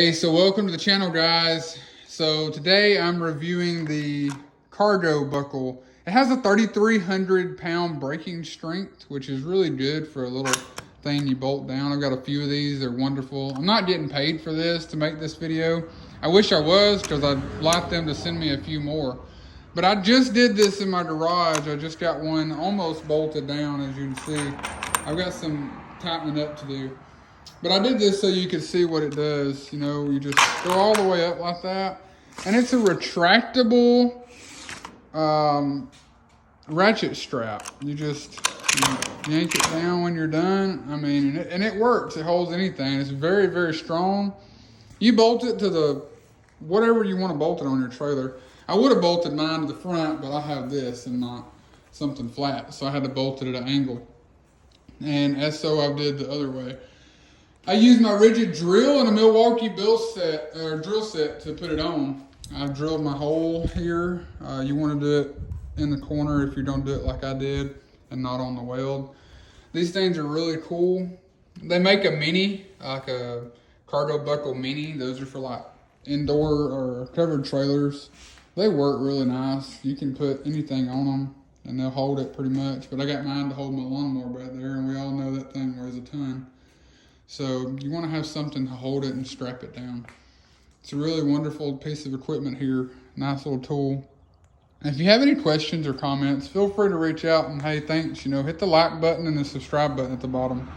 Hey, so welcome to the channel, guys. So today I'm reviewing the cargo buckle. It has a 3,300 pound braking strength, which is really good for a little thing you bolt down. I've got a few of these. They're wonderful. I'm not getting paid for this to make this video. I wish I was, because I'd like them to send me a few more. But I just did this in my garage. I just got one almost bolted down, as you can see. I've got some tightening up to do. But I did this so you could see what it does. You know, you just go all the way up like that. And it's a retractable ratchet strap. You just yank it down when you're done. I mean, and it works. It holds anything. It's very, very strong. You bolt it to the, whatever you want to bolt it on your trailer. I would have bolted mine to the front, but I have this and not something flat. So I had to bolt it at an angle. And so I did the other way. I used my rigid drill and a Milwaukee drill set to put it on. I drilled my hole here. You want to do it in the corner if you don't do it like I did and not on the weld. These things are really cool. They make a mini, like a cargo buckle mini. Those are for like indoor or covered trailers. They work really nice. You can put anything on them and they'll hold it pretty much. But I got mine to hold my lawnmower back there, and we all know that thing weighs a ton. So you want to have something to hold it and strap it down. It's a really wonderful piece of equipment here. Nice little tool. And if you have any questions or comments, feel free to reach out, and hey, thanks. You know, hit the like button and the subscribe button at the bottom.